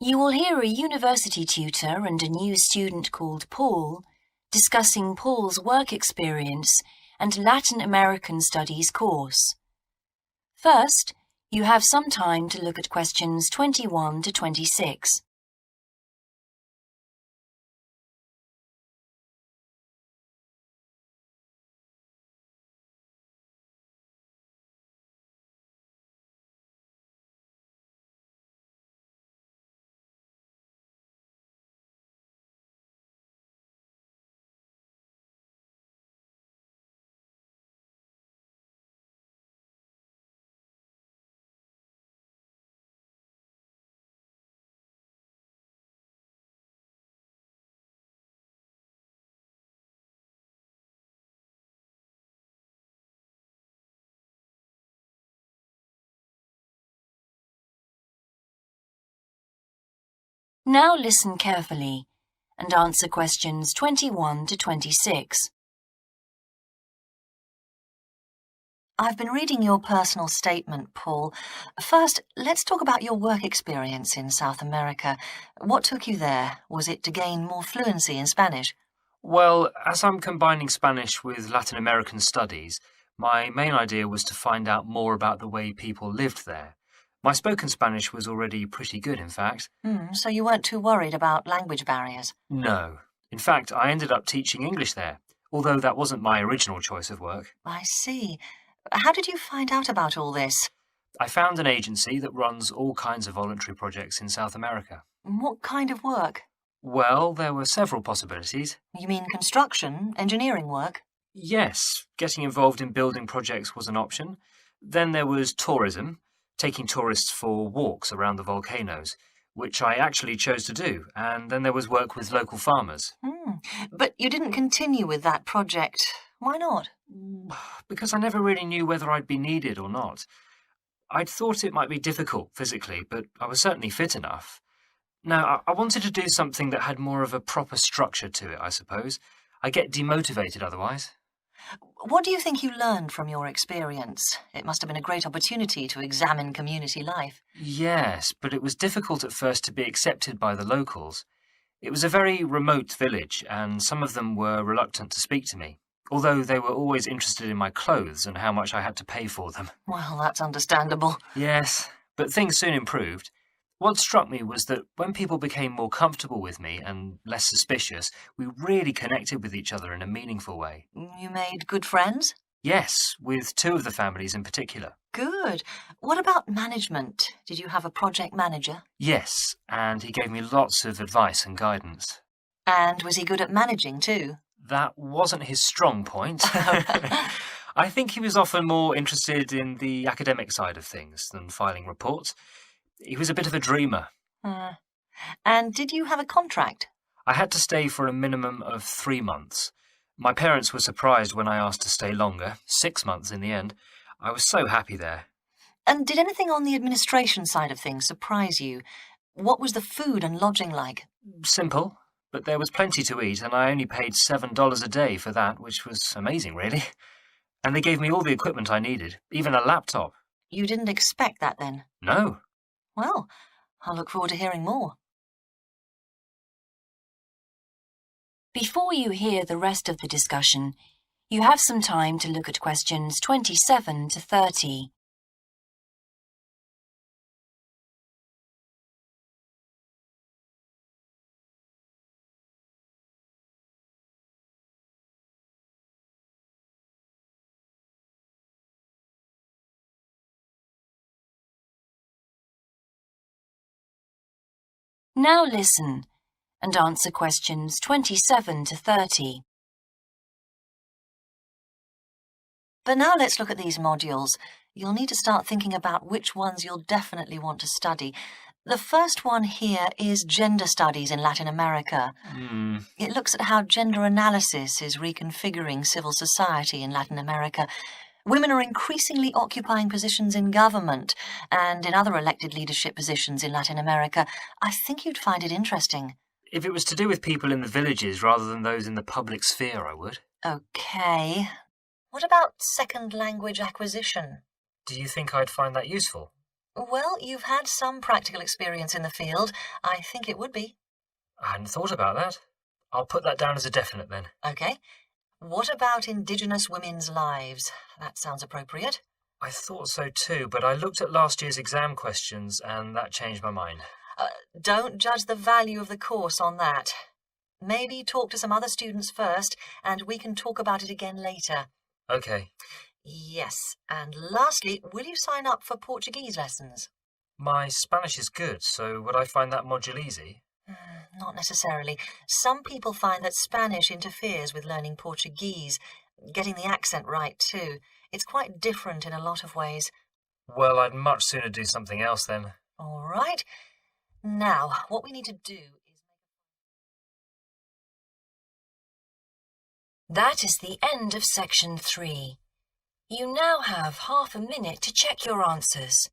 You will hear a university tutor and a new student called Paul discussing Paul's work experience and Latin American Studies course. First, you have some time to look at questions 21 to 26. Now listen carefully and answer questions 21 to 26. I've been reading your personal statement, Paul. First, let's talk about your work experience in South America. What took you there? Was it to gain more fluency in Spanish? Well, as I'm combining Spanish with Latin American studies, my main idea was to find out more about the way people lived there. My spoken Spanish was already pretty good, in fact. So you weren't too worried about language barriers? No. In fact, I ended up teaching English there, although that wasn't my original choice of work. I see. How did you find out about all this? I found an agency that runs all kinds of voluntary projects in South America. What kind of work? Well, there were several possibilities. You mean construction, engineering work? Yes, getting involved in building projects was an option. Then there was tourism, taking tourists for walks around the volcanoes, which I actually chose to do, and then there was work with local farmers. But you didn't continue with that project. Why not? Because I never really knew whether I'd be needed or not. I'd thought it might be difficult physically, but I was certainly fit enough. Now, I wanted to do something that had more of a proper structure to it, I suppose. I get demotivated otherwise. What do you think you learned from your experience? It must have been a great opportunity to examine community life. Yes, but it was difficult at first to be accepted by the locals. It was a very remote village, and some of them were reluctant to speak to me, although they were always interested in my clothes and how much I had to pay for them. Well, that's understandable. Yes, but things soon improved. What struck me was that when people became more comfortable with me and less suspicious, we really connected with each other in a meaningful way. You made good friends? Yes, with two of the families in particular. Good. What about management? Did you have a project manager? Yes, and he gave me lots of advice and guidance. And was he good at managing too? That wasn't his strong point. I think he was often more interested in the academic side of things than filing reports. He was a bit of a dreamer. And did you have a contract? I had to stay for a minimum of 3 months. My parents were surprised when I asked to stay longer, 6 months in the end. I was so happy there. And did anything on the administration side of things surprise you? What was the food and lodging like? Simple, but there was plenty to eat, and I only paid $7 a day for that, which was amazing, really. And they gave me all the equipment I needed, even a laptop. You didn't expect that then? No. Well, I'll look forward to hearing more. Before you hear the rest of the discussion, you have some time to look at questions 27 to 30. Now listen and answer questions 27 to 30. But now let's look at these modules. You'll need to start thinking about which ones you'll definitely want to study. The first one here is Gender Studies in Latin America. It looks at how gender analysis is reconfiguring civil society in Latin America. Women are increasingly occupying positions in government and in other elected leadership positions in Latin America. I think you'd find it interesting. If it was to do with people in the villages rather than those in the public sphere, I would. OK. What about second language acquisition? Do you think I'd find that useful? Well, you've had some practical experience in the field. I think it would be. I hadn't thought about that. I'll put that down as a definite then. OK. What about Indigenous women's lives? That sounds appropriate. I thought so too, but I looked at last year's exam questions and that changed my mind. Don't judge the value of the course on that. Maybe talk to some other students first, and we can talk about it again later. OK. Yes, and lastly, will you sign up for Portuguese lessons? My Spanish is good, so would I find that module easy? Not necessarily. Some people find that Spanish interferes with learning Portuguese, getting the accent right too. It's quite different in a lot of ways. Well, I'd much sooner do something else then. All right. Now, what we need to do is... That is the end of section 3. You now have half a minute to check your answers.